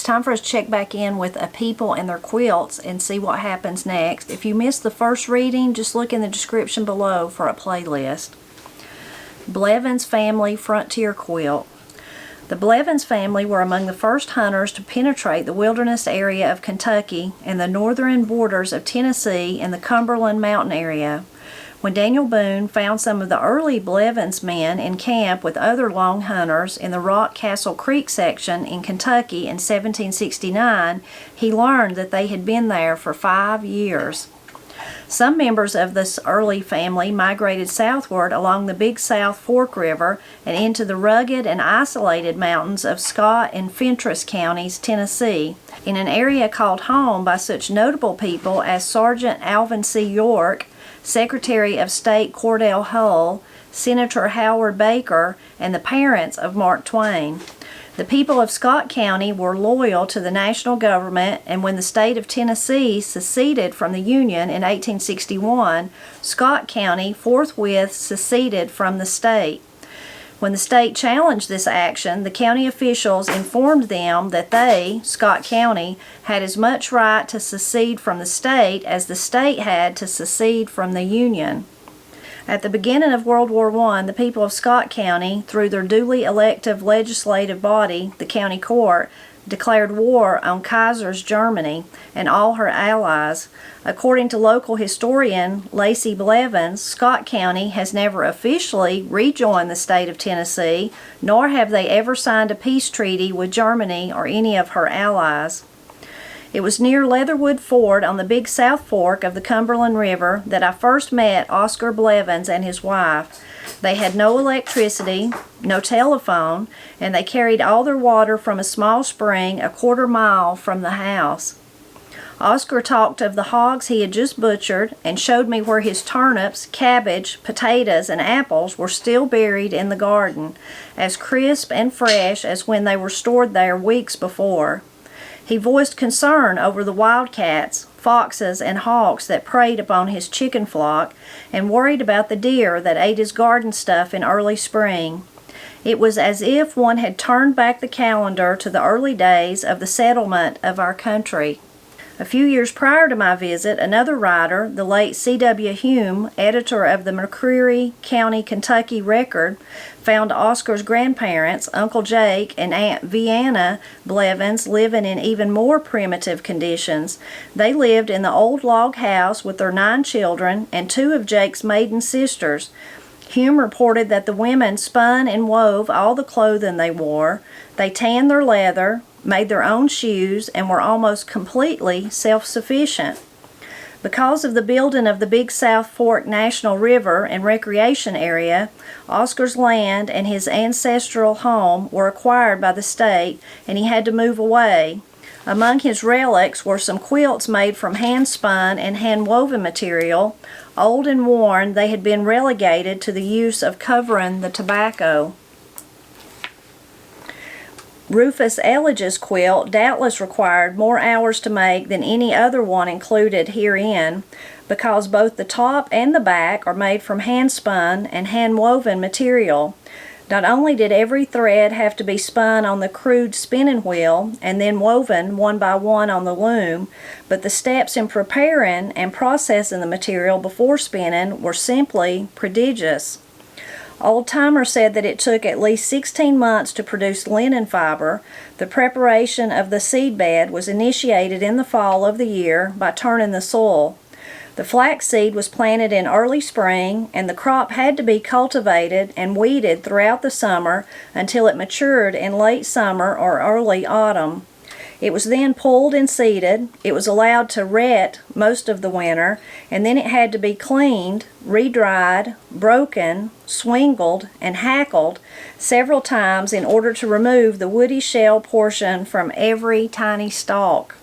it's time for us to check back in with a People and Their Quilts and see what happens next. If you missed the first reading, just look in the description below for a playlist. Bevens Family Frontier Quilt. The Bevens family were among the first hunters to penetrate the wilderness area of Kentucky and the northern borders of Tennessee and the Cumberland Mountain area. When Daniel Boone found some of the early Bevens men in camp with other long hunters in the Rock Castle Creek section in Kentucky in 1769, he learned that they had been there for 5 years. Some members of this early family migrated southward along the Big South Fork River and into the rugged and isolated mountains of Scott and Fentress counties, Tennessee, in an area called home by such notable people as Sergeant Alvin C. York, Secretary of State Cordell Hull, Senator Howard Baker, and the parents of Mark Twain. The people of Scott County were loyal to the national government, and when the state of Tennessee seceded from the Union in 1861, Scott County forthwith seceded from the state. When the state challenged this action, the county officials informed them that they, Scott County, had as much right to secede from the state as the state had to secede from the Union. At the beginning of World War I, the people of Scott County, through their duly elective legislative body, the county court, declared war on Kaiser's Germany and all her allies. According to local historian Lacey Bevens, Scott County has never officially rejoined the state of Tennessee, nor have they ever signed a peace treaty with Germany or any of her allies. It was near Leatherwood Ford on the Big South Fork of the Cumberland River that I first met Oscar Bevens and his wife. They had no electricity, no telephone, and they carried all their water from a small spring a quarter-mile from the house. Oscar talked of the hogs he had just butchered and showed me where his turnips, cabbage, potatoes, and apples were still buried in the garden, as crisp and fresh as when they were stored there weeks before. He voiced concern over the wildcats, foxes, and hawks that preyed upon his chicken flock, and worried about the deer that ate his garden stuff in early spring. It was as if one had turned back the calendar to the early days of the settlement of our country. A few years prior to my visit, another writer, the late C.W. Hume, editor of the McCreary County, Kentucky Record, found Oscar's grandparents, Uncle Jake and Aunt Vienna Bevens, living in even more primitive conditions. They lived in the old log house with their 9 children and 2 of Jake's maiden sisters. Hume reported that the women spun and wove all the clothing they wore. They tanned their leather, made their own shoes, and were almost completely self-sufficient. Because of the building of the Big South Fork National River and Recreation Area, Oscar's land and his ancestral home were acquired by the state, and he had to move away. Among his relics were some quilts made from hand-spun and hand-woven material. Old and worn, they had been relegated to the use of covering the tobacco. Rufus Elledge's quilt doubtless required more hours to make than any other one included herein, because both the top and the back are made from hand-spun and hand-woven material. Not only did every thread have to be spun on the crude spinning wheel and then woven one by one on the loom, but the steps in preparing and processing the material before spinning were simply prodigious. Old-timers said that it took at least 16 months to produce linen fiber. The preparation of the seed bed was initiated in the fall of the year by turning the soil. The flaxseed was planted in early spring, and the crop had to be cultivated and weeded throughout the summer until it matured in late summer or early autumn. It was then pulled and seeded. It was allowed to rot most of the winter, and then it had to be cleaned, re-dried, broken, swingled, and hackled several times in order to remove the woody shell portion from every tiny stalk.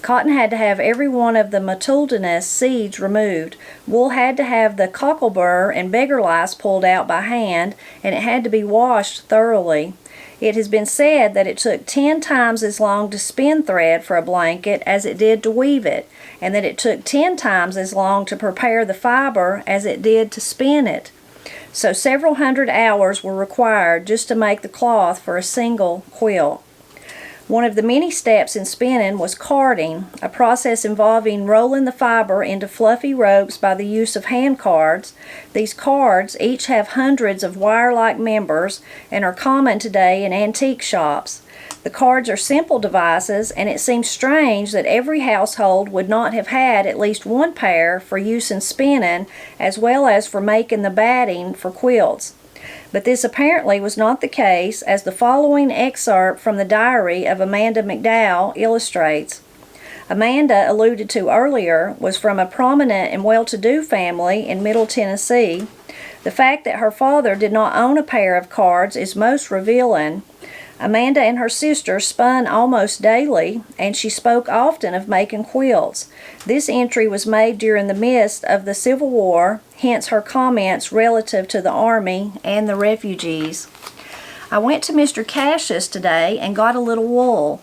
Cotton had to have every one of the motuldinous seeds removed. Wool had to have the cocklebur and beggar lice pulled out by hand, and it had to be washed thoroughly. It has been said that it took 10 times as long to spin thread for a blanket as it did to weave it, and that it took 10 times as long to prepare the fiber as it did to spin it. So several hundred hours were required just to make the cloth for a single quilt. One of the many steps in spinning was carding, a process involving rolling the fiber into fluffy ropes by the use of hand cards. These cards each have hundreds of wire-like members and are common today in antique shops. The cards are simple devices, and it seems strange that every household would not have had at least one pair for use in spinning as well as for making the batting for quilts. But this apparently was not the case, as the following excerpt from the diary of Amanda McDowell illustrates. Amanda, alluded to earlier, was from a prominent and well-to-do family in Middle Tennessee. The fact that her father did not own a pair of cards is most revealing. Amanda and her sister spun almost daily, and she spoke often of making quilts. This entry was made during the midst of the Civil War, hence her comments relative to the Army and the refugees. I went to Mr. Cassius today and got a little wool.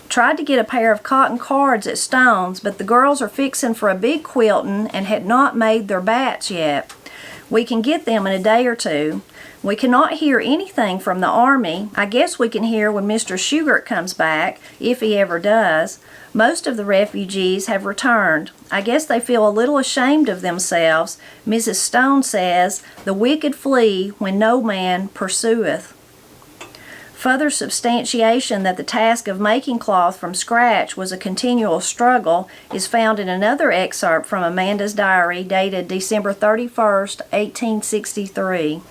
Tried to get a pair of cotton cards at Stone's, but the girls are fixing for a big quilting and had not made their bats yet. We can get them in a day or two. We cannot hear anything from the Army. I guess we can hear when Mr. Shugart comes back, if he ever does. Most of the refugees have returned. I guess they feel a little ashamed of themselves. Mrs. Stone says, "The wicked flee when no man pursueth." Further substantiation that the task of making cloth from scratch was a continual struggle is found in another excerpt from Amanda's diary dated December 31st, 1863.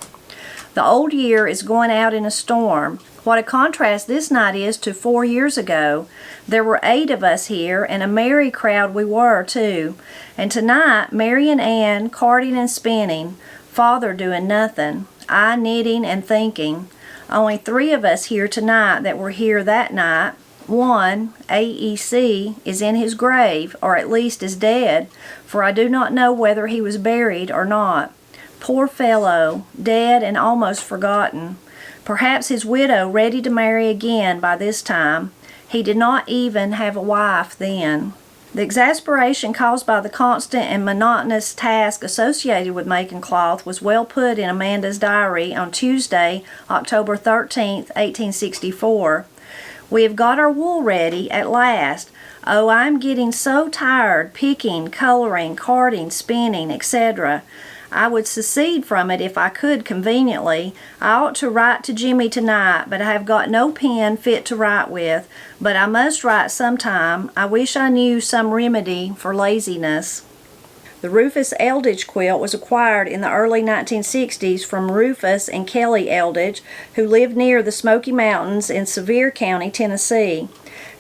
The old year is going out in a storm. What a contrast this night is to 4 years ago. There were 8 of us here, and a merry crowd we were, too. And tonight, Mary and Ann carding and spinning, Father doing nothing, I knitting and thinking. Only 3 of us here tonight that were here that night. One, AEC, is in his grave, or at least is dead, for I do not know whether he was buried or not. Poor fellow, dead and almost forgotten. Perhaps his widow ready to marry again by this time. He did not even have a wife then. The exasperation caused by the constant and monotonous task associated with making cloth was well put in Amanda's diary on Tuesday, October 13th, 1864. We have got our wool ready at last. Oh, I am getting so tired picking, coloring, carding, spinning, etc. I would secede from it if I could conveniently. I ought to write to Jimmy tonight, but I have got no pen fit to write with. But I must write sometime. I wish I knew some remedy for laziness. The Rufus Eldridge quilt was acquired in the early 1960s from Rufus and Kelly Eldridge, who lived near the Smoky Mountains in Sevier County, Tennessee.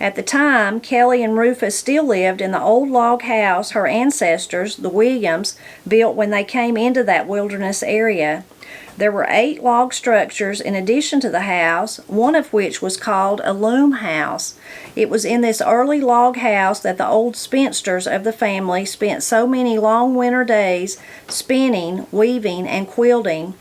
At the time, Kelly and Rufus still lived in the old log house her ancestors, the Williams, built when they came into that wilderness area. There were 8 log structures in addition to the house, one of which was called a loom house. It was in this early log house that the old spinsters of the family spent so many long winter days spinning, weaving, and quilting.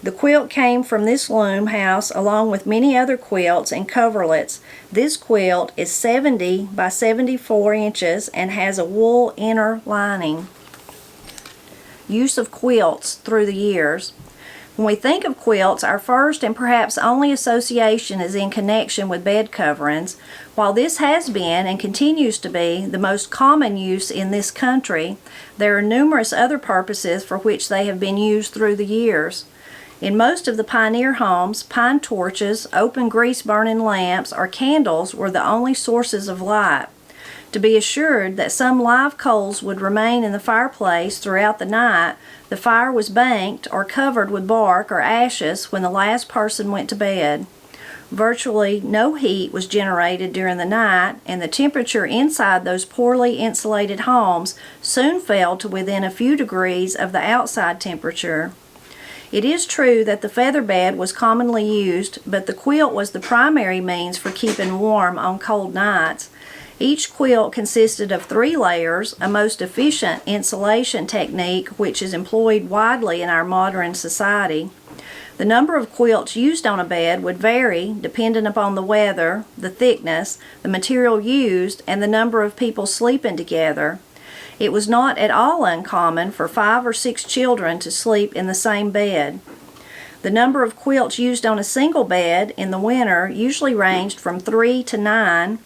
The quilt came from this loom house along with many other quilts and coverlets. This quilt is 70 by 74 inches and has a wool inner lining. Use of quilts through the years. When we think of quilts, our first and perhaps only association is in connection with bed coverings. While this has been and continues to be the most common use in this country, there are numerous other purposes for which they have been used through the years. In most of the pioneer homes, pine torches, open grease-burning lamps, or candles were the only sources of light. To be assured that some live coals would remain in the fireplace throughout the night, the fire was banked or covered with bark or ashes when the last person went to bed. Virtually no heat was generated during the night, and the temperature inside those poorly insulated homes soon fell to within a few degrees of the outside temperature. It is true that the feather bed was commonly used, but the quilt was the primary means for keeping warm on cold nights. Each quilt consisted of 3 layers, a most efficient insulation technique which is employed widely in our modern society. The number of quilts used on a bed would vary depending upon the weather, the thickness, the material used, and the number of people sleeping together. It was not at all uncommon for 5 or 6 children to sleep in the same bed. The number of quilts used on a single bed in the winter usually ranged from 3 to 9.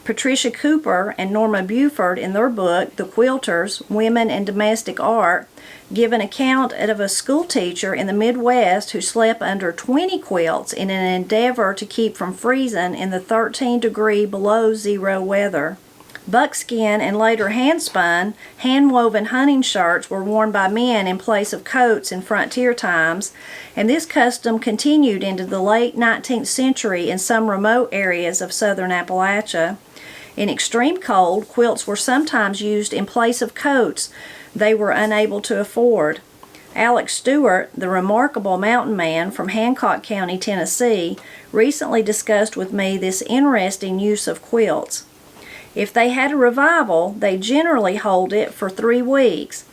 Patricia Cooper and Norma Buford, in their book, The Quilters, Women and Domestic Art, give an account of a schoolteacher in the Midwest who slept under 20 quilts in an endeavor to keep from freezing in the 13-degree below zero weather. Buckskin and later hand-spun, hand-woven hunting shirts were worn by men in place of coats in frontier times, and this custom continued into the late 19th century in some remote areas of southern Appalachia. In extreme cold, quilts were sometimes used in place of coats they were unable to afford. Alex Stewart, the remarkable mountain man from Hancock County, Tennessee, recently discussed with me this interesting use of quilts. If they had a revival, they generally hold it for 3 weeks.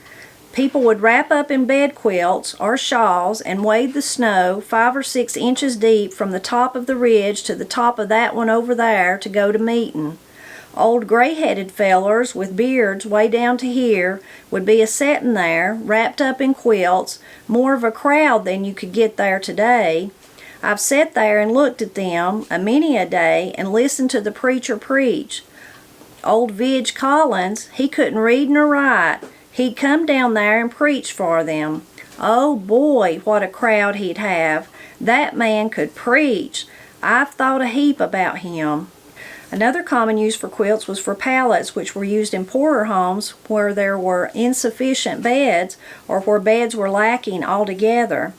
People would wrap up in bed quilts or shawls and wade the snow 5 or 6 inches deep from the top of the ridge to the top of that one over there to go to meeting. Old gray-headed fellers with beards way down to here would be a-settin' there, wrapped up in quilts, more of a crowd than you could get there today. I've sat there and looked at them a many a day and listened to the preacher preach. Old Vidge Collins, he couldn't read nor write. He'd come down there and preach for them. Oh boy, what a crowd he'd have. That man could preach. I've thought a heap about him. Another common use for quilts was for pallets, which were used in poorer homes where there were insufficient beds or where beds were lacking altogether.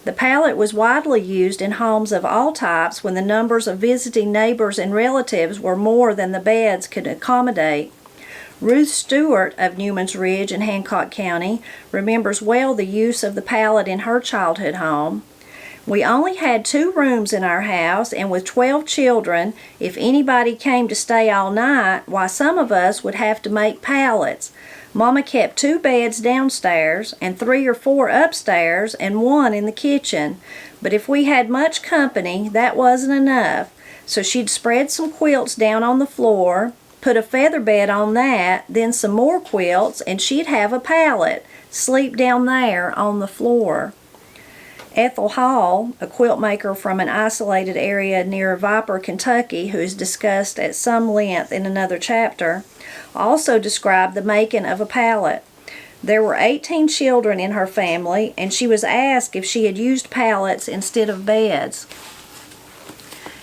The pallet was widely used in homes of all types when the numbers of visiting neighbors and relatives were more than the beds could accommodate. Ruth Stewart of Newman's Ridge in Hancock County remembers well the use of the pallet in her childhood home. We only had 2 rooms in our house, and with 12 children, if anybody came to stay all night, why some of us would have to make pallets. Mama kept 2 beds downstairs and 3 or 4 upstairs and 1 in the kitchen. But if we had much company, that wasn't enough. So she'd spread some quilts down on the floor, put a feather bed on that, then some more quilts, and she'd have a pallet. Sleep down there on the floor. Ethel Hall, a quilt maker from an isolated area near Viper, Kentucky, who is discussed at some length in another chapter, also described the making of a pallet. There were 18 children in her family, and she was asked if she had used pallets instead of beds.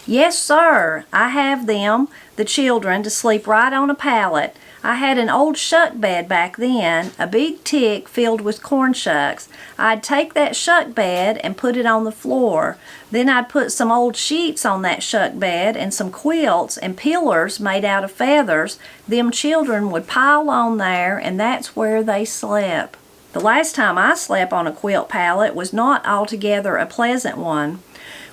Yes, sir, I have them, the children, to sleep right on a pallet. I had an old shuck bed back then, a big tick filled with corn shucks. I'd take that shuck bed and put it on the floor. Then I'd put some old sheets on that shuck bed and some quilts and pillars made out of feathers. Them children would pile on there, and that's where they slept. The last time I slept on a quilt pallet was not altogether a pleasant one.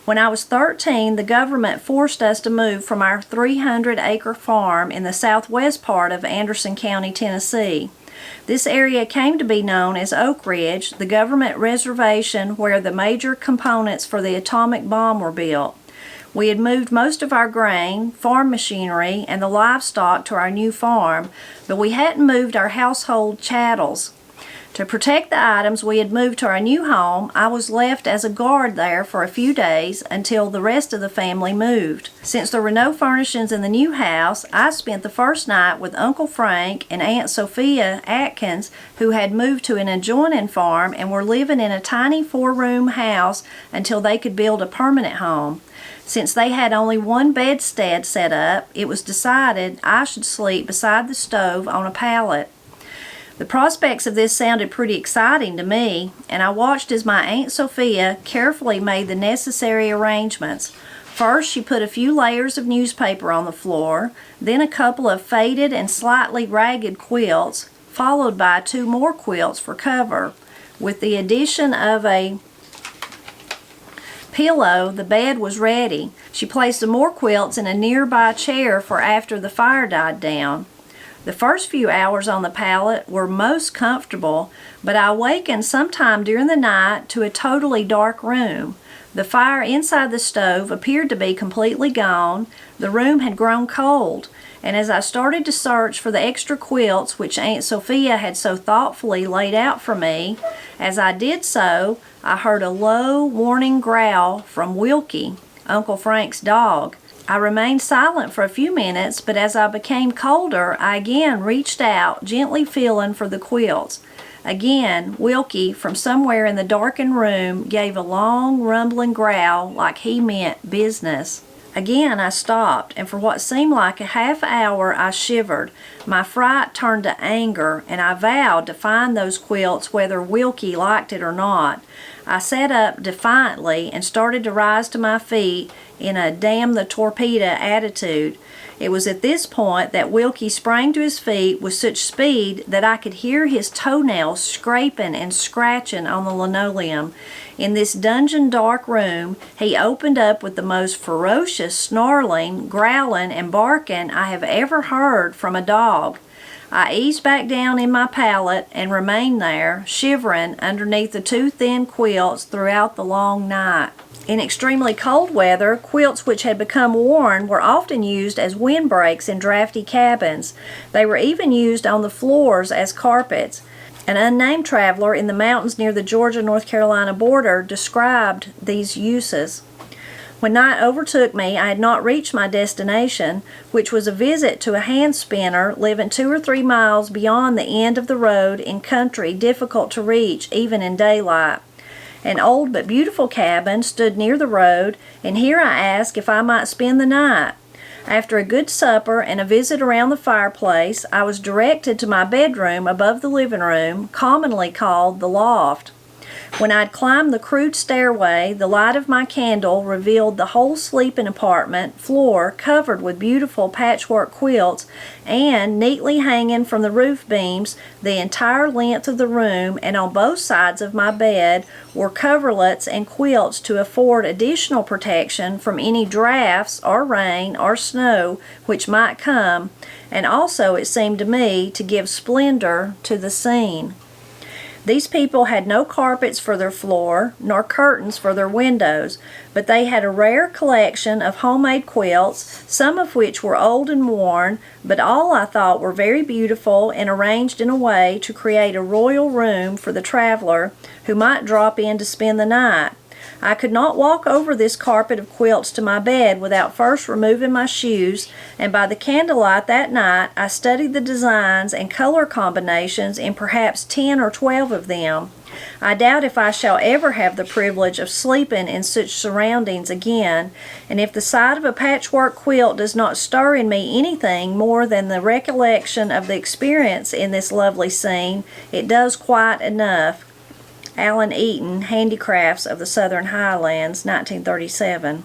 When I was 13, the government forced us to move from our 300-acre farm in the southwest part of Anderson County, Tennessee. This area came to be known as Oak Ridge, the government reservation where the major components for the atomic bomb were built. We had moved most of our grain, farm machinery, and the livestock to our new farm, but we hadn't moved our household chattels. To protect the items we had moved to our new home, I was left as a guard there for a few days until the rest of the family moved. Since there were no furnishings in the new house, I spent the first night with Uncle Frank and Aunt Sophia Atkins, who had moved to an adjoining farm and were living in a tiny 4-room house until they could build a permanent home. Since they had only one bedstead set up, it was decided I should sleep beside the stove on a pallet. The prospects of this sounded pretty exciting to me, and I watched as my Aunt Sophia carefully made the necessary arrangements. First, she put a few layers of newspaper on the floor, then a couple of faded and slightly ragged quilts, followed by 2 more quilts for cover. With the addition of a pillow, the bed was ready. She placed some more quilts in a nearby chair for after the fire died down. The first few hours on the pallet were most comfortable, but I awakened sometime during the night to a totally dark room. The fire inside the stove appeared to be completely gone. The room had grown cold. and as I started to search for the extra quilts which Aunt Sophia had so thoughtfully laid out for me, as I did so, I heard a low, warning growl from Wilkie, Uncle Frank's dog. I remained silent for a few minutes, but as I became colder, I again reached out, gently feeling for the quilts. Again, Wilkie, from somewhere in the darkened room, gave a long, rumbling growl like he meant business. Again I stopped, and for what seemed like a half hour I shivered. My fright turned to anger, and I vowed to find those quilts whether Wilkie liked it or not. I sat up defiantly and started to rise to my feet in a damn the torpedo attitude. It was at this point that Wilkie sprang to his feet with such speed that I could hear his toenails scraping and scratching on the linoleum. In this dungeon dark room, he opened up with the most ferocious snarling, growling, and barking I have ever heard from a dog. I eased back down in my pallet and remained there, shivering underneath the two thin quilts throughout the long night. In extremely cold weather, quilts which had become worn were often used as windbreaks in drafty cabins. They were even used on the floors as carpets. An unnamed traveler in the mountains near the Georgia-North Carolina border described these uses. When night overtook me, I had not reached my destination, which was a visit to a hand spinner living 2 or 3 miles beyond the end of the road in country difficult to reach even in daylight. An old but beautiful cabin stood near the road, and here I asked if I might spend the night. After a good supper and a visit around the fireplace, I was directed to my bedroom above the living room, commonly called the loft. When I'd climbed the crude stairway, the light of my candle revealed the whole sleeping apartment floor covered with beautiful patchwork quilts, and neatly hanging from the roof beams the entire length of the room and on both sides of my bed were coverlets and quilts to afford additional protection from any drafts or rain or snow which might come, and also, it seemed to me, to give splendor to the scene. These people had no carpets for their floor, nor curtains for their windows, but they had a rare collection of homemade quilts, some of which were old and worn, but all I thought were very beautiful and arranged in a way to create a royal room for the traveler who might drop in to spend the night. I could not walk over this carpet of quilts to my bed without first removing my shoes, and by the candlelight that night I studied the designs and color combinations in perhaps 10 or 12 of them. I doubt if I shall ever have the privilege of sleeping in such surroundings again, and if the sight of a patchwork quilt does not stir in me anything more than the recollection of the experience in this lovely scene, it does quite enough. Allen Eaton, Handicrafts of the Southern Highlands, 1937.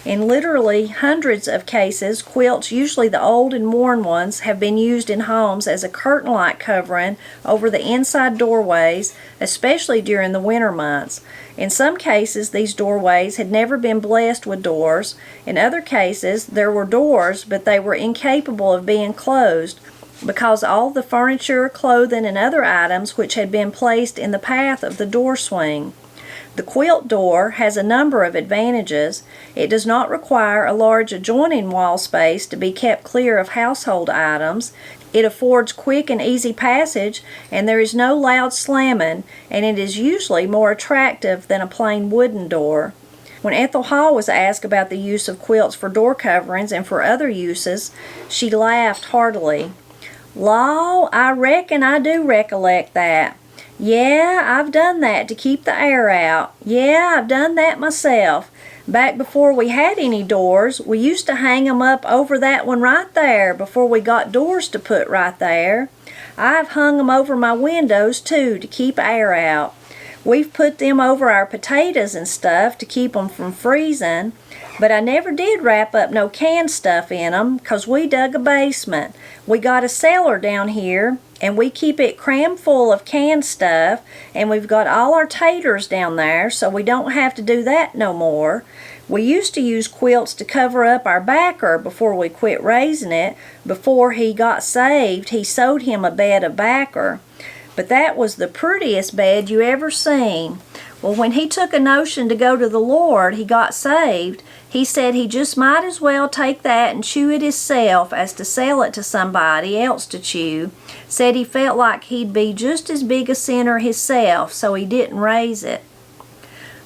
In literally hundreds of cases, quilts, usually the old and worn ones, have been used in homes as a curtain-like covering over the inside doorways, especially during the winter months. In some cases, these doorways had never been blessed with doors. In other cases, there were doors, but they were incapable of being closed, because all the furniture, clothing, and other items which had been placed in the path of the door swing. The quilt door has a number of advantages. It does not require a large adjoining wall space to be kept clear of household items. It affords quick and easy passage, and there is no loud slamming, and it is usually more attractive than a plain wooden door. When Ethel Hall was asked about the use of quilts for door coverings and for other uses, she laughed heartily. "Law, I reckon I do recollect that. Yeah, I've done that to keep the air out. Yeah, I've done that myself. Back before we had any doors, we used to hang 'em up over that one right there before we got doors to put right there. I've hung 'em over my windows, too, to keep air out. We've put them over our potatoes and stuff to keep 'em from freezing, but I never did wrap up no canned stuff in 'em, 'cause we dug a basement. We got a cellar down here, and we keep it cram full of canned stuff, and we've got all our taters down there, so we don't have to do that no more. We used to use quilts to cover up our backer before we quit raising it. Before he got saved, he sewed him a bed of backer. But that was the prettiest bed you ever seen. Well, when he took a notion to go to the Lord, he got saved. He said he just might as well take that and chew it himself as to sell it to somebody else to chew. Said he felt like he'd be just as big a sinner himself, so he didn't raise it.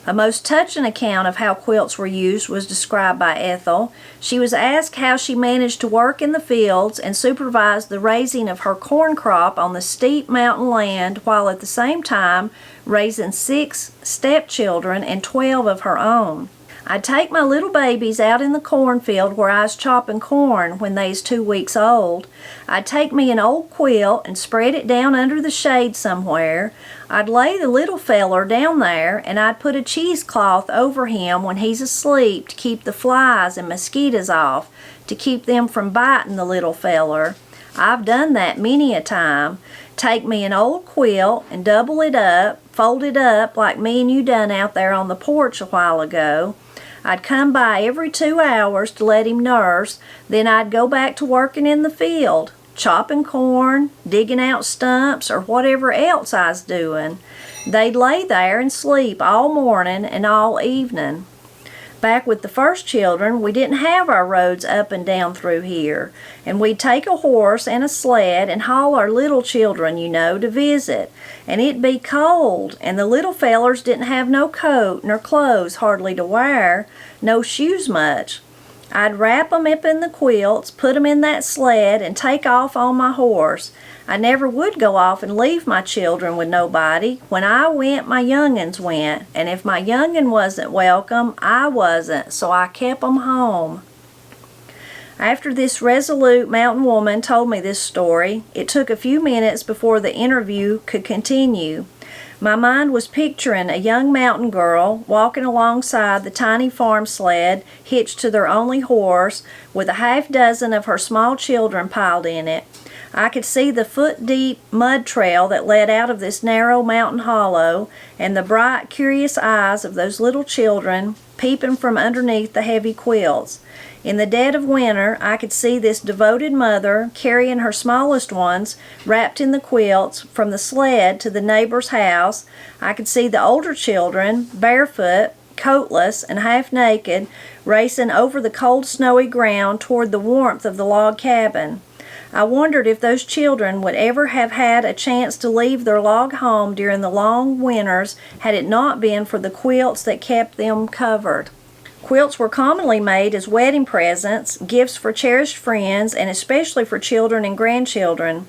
A most touching account of how quilts were used was described by Ethel. She was asked how she managed to work in the fields and supervise the raising of her corn crop on the steep mountain land while at the same time raising 6 stepchildren and 12 of her own. I'd take my little babies out in the cornfield where I was chopping corn when they was 2 weeks old. I'd take me an old quilt and spread it down under the shade somewhere. I'd lay the little feller down there and I'd put a cheesecloth over him when he's asleep to keep the flies and mosquitoes off, to keep them from biting the little feller. I've done that many a time. Take me an old quilt and double it up, fold it up like me and you done out there on the porch a while ago. I'd come by every 2 hours to let him nurse, then I'd go back to working in the field, chopping corn, digging out stumps, or whatever else I was doing. They'd lay there and sleep all morning and all evening. Back with the first children, we didn't have our roads up and down through here, and we'd take a horse and a sled and haul our little children, you know, to visit, and it'd be cold, and the little fellers didn't have no coat nor clothes hardly to wear, no shoes much. I'd wrap 'em up in the quilts, put 'em in that sled, and take off on my horse. I never would go off and leave my children with nobody. When I went, my young'uns went, and if my young'un wasn't welcome, I wasn't, so I kept 'em home. After this resolute mountain woman told me this story, it took a few minutes before the interview could continue. My mind was picturing a young mountain girl walking alongside the tiny farm sled hitched to their only horse with a half dozen of her small children piled in it. I could see the foot-deep mud trail that led out of this narrow mountain hollow and the bright, curious eyes of those little children peeping from underneath the heavy quilts. In the dead of winter, I could see this devoted mother carrying her smallest ones, wrapped in the quilts, from the sled to the neighbor's house. I could see the older children, barefoot, coatless, and half naked, racing over the cold, snowy ground toward the warmth of the log cabin. I wondered if those children would ever have had a chance to leave their log home during the long winters had it not been for the quilts that kept them covered. Quilts were commonly made as wedding presents, gifts for cherished friends, and especially for children and grandchildren.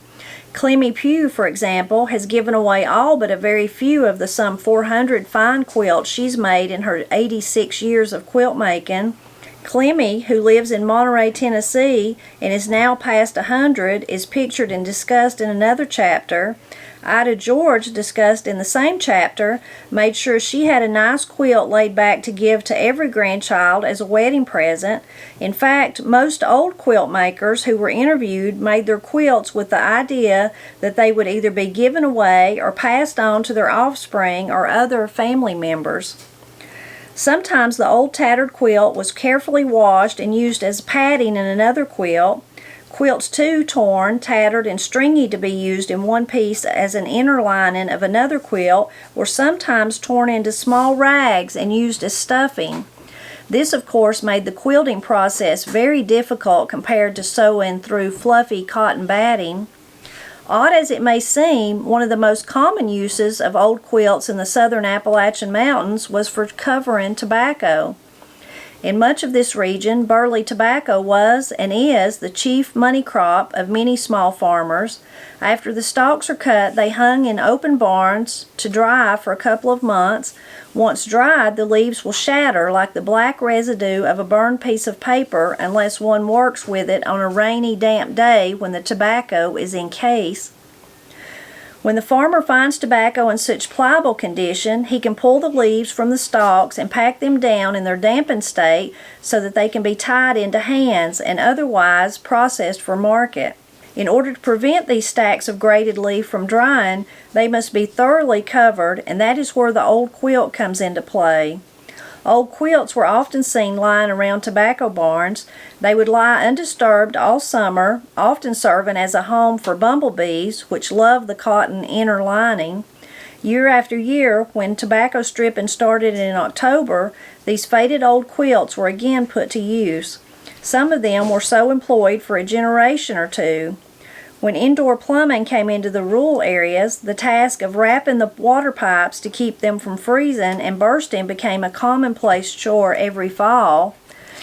Clemmy Pugh, for example, has given away all but a very few of the some 400 fine quilts she's made in her 86 years of quilt making. Clemmy, who lives in Monterey, Tennessee, and is now past 100, is pictured and discussed in another chapter. Ida George, discussed in the same chapter, made sure she had a nice quilt laid back to give to every grandchild as a wedding present. In fact, most old quilt makers who were interviewed made their quilts with the idea that they would either be given away or passed on to their offspring or other family members. Sometimes the old tattered quilt was carefully washed and used as padding in another quilt. Quilts too torn, tattered, and stringy to be used in one piece as an inner lining of another quilt were sometimes torn into small rags and used as stuffing. This, of course, made the quilting process very difficult compared to sewing through fluffy cotton batting. Odd as it may seem, one of the most common uses of old quilts in the southern Appalachian Mountains was for covering tobacco. In much of this region, burley tobacco was and is the chief money crop of many small farmers. After the stalks are cut, they hung in open barns to dry for a couple of months. Once dried, the leaves will shatter like the black residue of a burned piece of paper unless one works with it on a rainy, damp day when the tobacco is in case. When the farmer finds tobacco in such pliable condition, he can pull the leaves from the stalks and pack them down in their dampened state so that they can be tied into hands and otherwise processed for market. In order to prevent these stacks of grated leaf from drying, they must be thoroughly covered, and that is where the old quilt comes into play. Old quilts were often seen lying around tobacco barns. They would lie undisturbed all summer, often serving as a home for bumblebees, which loved the cotton inner lining. Year after year, when tobacco stripping started in October, these faded old quilts were again put to use. Some of them were so employed for a generation or two. When indoor plumbing came into the rural areas, the task of wrapping the water pipes to keep them from freezing and bursting became a commonplace chore every fall.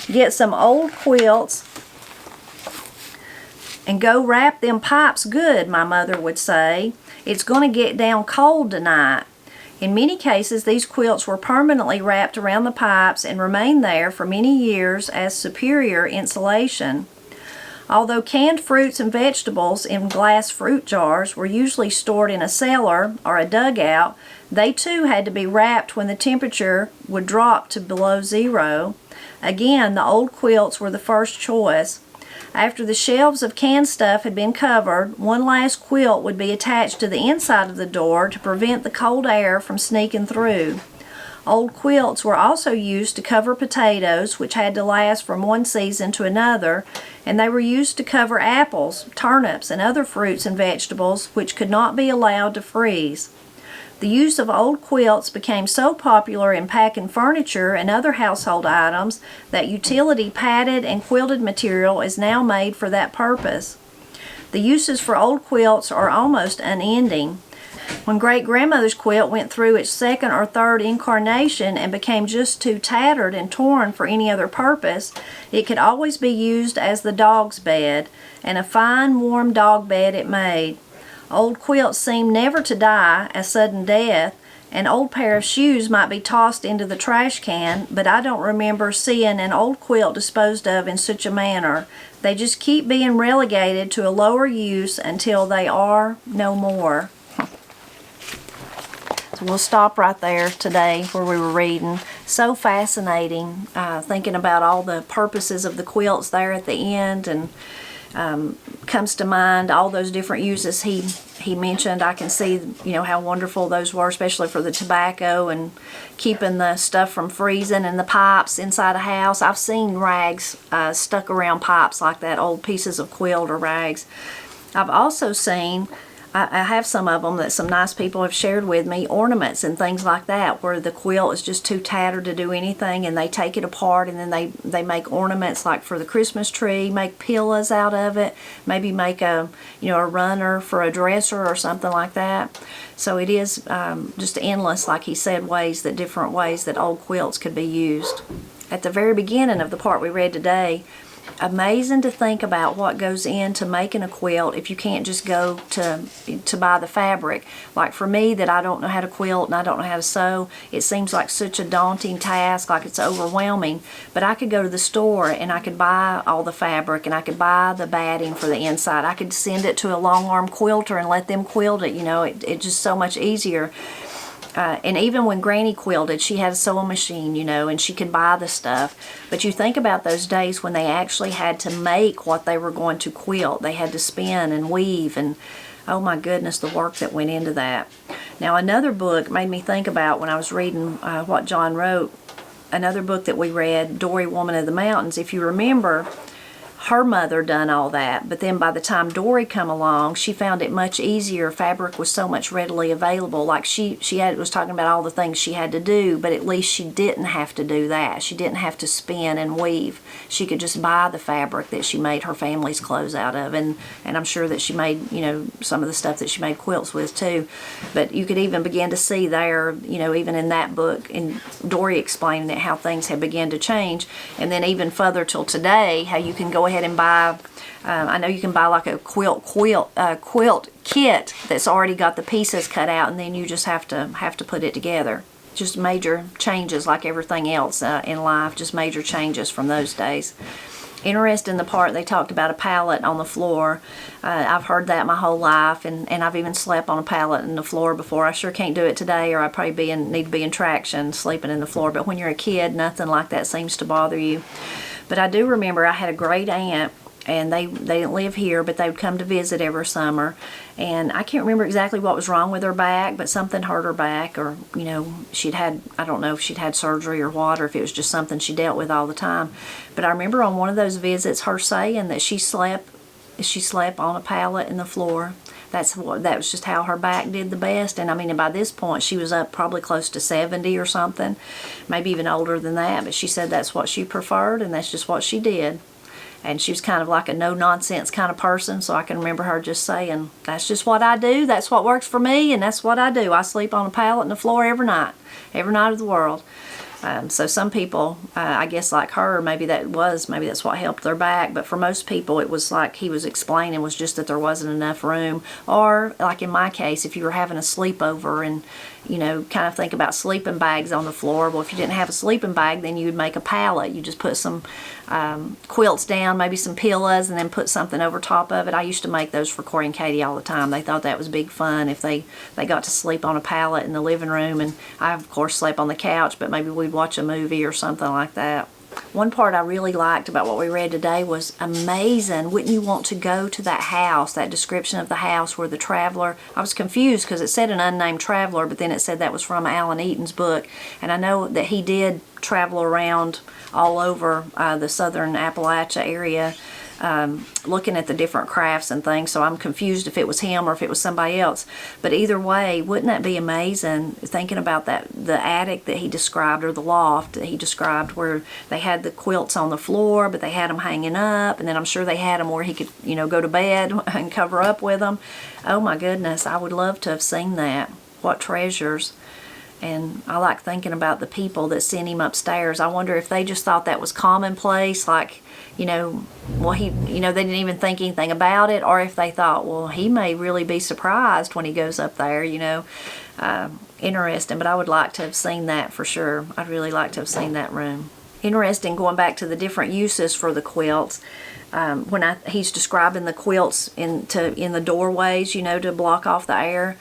Get some old quilts and go wrap them pipes good, my mother would say. It's going to get down cold tonight. In many cases, these quilts were permanently wrapped around the pipes and remained there for many years as superior insulation. Although canned fruits and vegetables in glass fruit jars were usually stored in a cellar or a dugout, they too had to be wrapped when the temperature would drop to below zero. Again, the old quilts were the first choice. After the shelves of canned stuff had been covered, one last quilt would be attached to the inside of the door to prevent the cold air from sneaking through. Old quilts were also used to cover potatoes, which had to last from one season to another, and they were used to cover apples, turnips, and other fruits and vegetables which could not be allowed to freeze. The use of old quilts became so popular in packing furniture and other household items that utility padded and quilted material is now made for that purpose. The uses for old quilts are almost unending. When great-grandmother's quilt went through its second or third incarnation and became just too tattered and torn for any other purpose, it could always be used as the dog's bed, and a fine, warm dog bed it made. Old quilts seemed never to die a sudden death. An old pair of shoes might be tossed into the trash can, but I don't remember seeing an old quilt disposed of in such a manner. They just keep being relegated to a lower use until they are no more. So we'll stop right there today where we were reading. So fascinating, thinking about all the purposes of the quilts there at the end, and comes to mind all those different uses he mentioned. I can see, how wonderful those were, especially for the tobacco and keeping the stuff from freezing, and the pipes inside a house. I've seen rags stuck around pipes like that, old pieces of quilt or rags. I've also seen, I have some of them that some nice people have shared with me, ornaments and things like that, where the quilt is just too tattered to do anything, and they take it apart and then they make ornaments like for the Christmas tree, make pillows out of it, maybe make a runner for a dresser or something like that. So it is just endless, like he said, different ways that old quilts could be used. At the very beginning of the part we read today, amazing to think about what goes into making a quilt if you can't just go to buy the fabric. Like for me, that I don't know how to quilt and I don't know how to sew, it seems like such a daunting task, like it's overwhelming. But I could go to the store and I could buy all the fabric, and I could buy the batting for the inside. I could send it to a long arm quilter and let them quilt it. It's just so much easier. And even when Granny quilted, she had a sewing machine, and she could buy the stuff. But you think about those days when they actually had to make what they were going to quilt. They had to spin and weave, and oh my goodness, the work that went into that. Now, another book made me think about, when I was reading what John wrote, another book that we read, Dory, Woman of the Mountains. If you remember, her mother done all that, but then by the time Dory come along, she found it much easier. Fabric was so much readily available. Like she was talking about all the things she had to do, but at least she didn't have to do that. She didn't have to spin and weave. She could just buy the fabric that she made her family's clothes out of, and I'm sure that she made some of the stuff that she made quilts with too. But you could even begin to see there, even in that book, in Dory explaining it, how things have begun to change, and then even further till today, how you can go ahead and buy, I know you can buy like a quilt kit that's already got the pieces cut out, and then you just have to put it together. Just major changes, like everything else in life, just major changes from those days. Interesting in the part they talked about a pallet on the floor. I've heard that my whole life, and I've even slept on a pallet in the floor before. I sure can't do it today, or I'd probably need to be in traction sleeping in the floor. But when you're a kid, nothing like that seems to bother you. But I do remember I had a great aunt and they didn't live here, but they would come to visit every summer. And I can't remember exactly what was wrong with her back, but something hurt her back, or she'd had, I don't know if she'd had surgery or what, or if it was just something she dealt with all the time. But I remember on one of those visits her saying that she slept on a pallet in the floor. That was just how her back did the best. And I mean, by this point she was up probably close to 70 or something, maybe even older than that, but she said that's what she preferred and that's just what she did. And she was kind of like a no-nonsense kind of person, so I can remember her just saying, that's just what I do, that's what works for me, and that's what I do. I sleep on a pallet on the floor every night of the world. So some people, I guess like her, maybe that's what helped their back, but for most people it was like he was explaining, was just that there wasn't enough room. Or like in my case, if you were having a sleepover and kind of think about sleeping bags on the floor. Well, if you didn't have a sleeping bag, then you would make a pallet. You just put some quilts down, maybe some pillows, and then put something over top of it. I used to make those for Corey and Katie all the time. They thought that was big fun if they got to sleep on a pallet in the living room. And I, of course, slept on the couch, but maybe we'd watch a movie or something like that. One part I really liked about what we read today was amazing. Wouldn't you want to go to that house, that description of the house where the traveler, I was confused because it said an unnamed traveler, but then it said that was from Alan Eaton's book. And I know that he did travel around all over the southern Appalachia area, looking at the different crafts and things, so I'm confused if it was him or if it was somebody else. But either way, wouldn't that be amazing, thinking about that, the attic that he described, or the loft that he described, where they had the quilts on the floor, but they had them hanging up, and then I'm sure they had them where he could, go to bed and cover up with them. Oh my goodness, I would love to have seen that. What treasures. And I like thinking about the people that sent him upstairs. I wonder if they just thought that was commonplace, like, well, they didn't even think anything about it, or if they thought, well, he may really be surprised when he goes up there, interesting. But I would like to have seen that for sure. I'd really like to have seen that room. Interesting, going back to the different uses for the quilts. When he's describing the quilts in the doorways, to block off the air.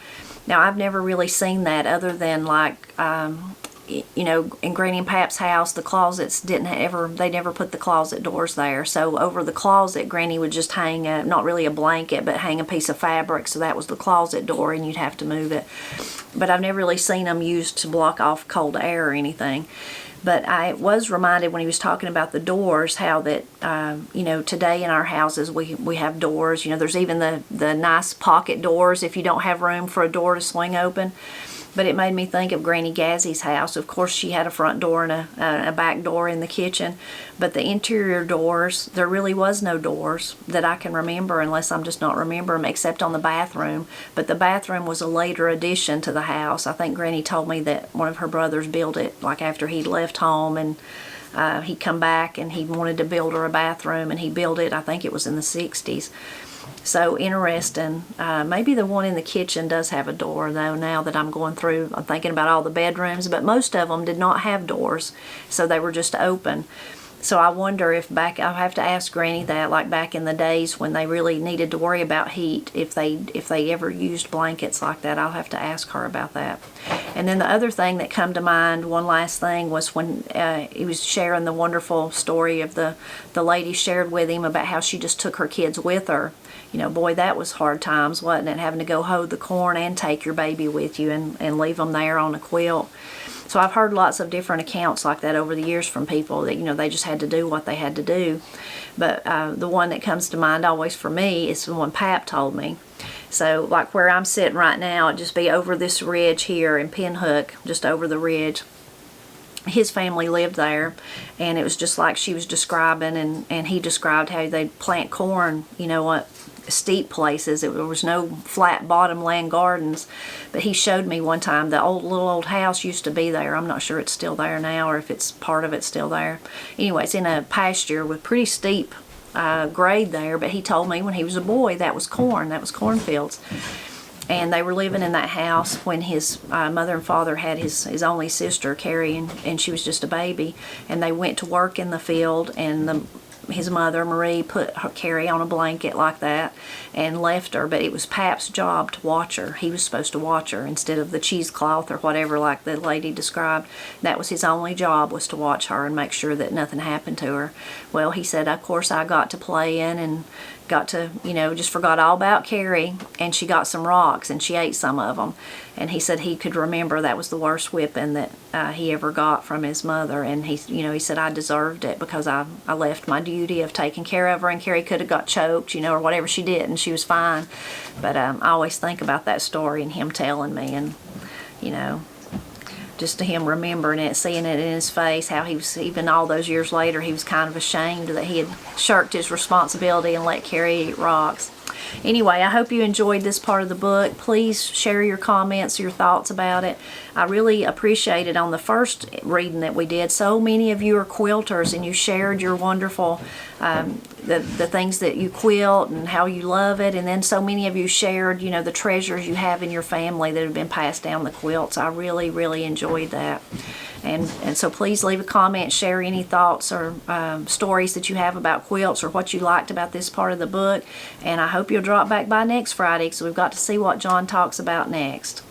Now, I've never really seen that other than like, in Granny and Pap's house, the closets they never put the closet doors there. So over the closet, Granny would just hang not really a blanket, but hang a piece of fabric. So that was the closet door, and you'd have to move it. But I've never really seen them used to block off cold air or anything. But I was reminded when he was talking about the doors, how that, today in our houses we have doors. There's even the nice pocket doors if you don't have room for a door to swing open. But it made me think of Granny Gazzy's house. Of course, she had a front door and a back door in the kitchen. But the interior doors, there really was no doors that I can remember, unless I'm just not remembering them, except on the bathroom. But the bathroom was a later addition to the house. I think Granny told me that one of her brothers built it, like after he'd left home, and he'd come back and he wanted to build her a bathroom, and he built it, I think it was in the 60s. So interesting. Maybe the one in the kitchen does have a door, though, now that I'm going through. I'm thinking about all the bedrooms, but most of them did not have doors, so they were just open. So I wonder if I'll have to ask Granny that, like back in the days when they really needed to worry about heat, if they ever used blankets like that. I'll have to ask her about that. And then the other thing that come to mind, one last thing, was when he was sharing the wonderful story of the lady shared with him about how she just took her kids with her. Boy, that was hard times, wasn't it? Having to go hoe the corn and take your baby with you and leave them there on a quilt. So I've heard lots of different accounts like that over the years from people that, they just had to do what they had to do. But the one that comes to mind always for me is the one Pap told me. So like where I'm sitting right now, it'd just be over this ridge here in Pinhook, just over the ridge. His family lived there, and it was just like she was describing, and he described how they plant corn, steep places. There was no flat bottom land gardens. But he showed me one time the little old house used to be there. I'm not sure it's still there now, or if it's part of it still there. Anyway, it's in a pasture with pretty steep grade there. But he told me when he was a boy that was corn. That was cornfields. And they were living in that house when his mother and father had his only sister, Carrie, and she was just a baby. And they went to work in the field, and his mother, Marie, put Carrie on a blanket like that and left her, but it was Pap's job to watch her. He was supposed to watch her instead of the cheesecloth or whatever like the lady described. That was his only job, was to watch her and make sure that nothing happened to her. Well, he said, of course I got to playing and got to, just forgot all about Carrie, and she got some rocks and she ate some of them. And he said he could remember that was the worst whipping that he ever got from his mother. And he said, I deserved it because I left my duty of taking care of her, and Carrie could have got choked, or whatever she did, and she was fine. But I always think about that story and him telling me, and, just to him remembering it, seeing it in his face, how he was, even all those years later, he was kind of ashamed that he had shirked his responsibility and let Carrie eat rocks. Anyway, I hope you enjoyed this part of the book. Please share your comments, your thoughts about it. I really appreciate it on the first reading that we did. So many of you are quilters, and you shared your wonderful, the things that you quilt and how you love it. And then so many of you shared, the treasures you have in your family that have been passed down the quilts. I really, really enjoyed that. And so please leave a comment, share any thoughts or stories that you have about quilts or what you liked about this part of the book. And I hope you'll drop back by next Friday, because we've got to see what John talks about next.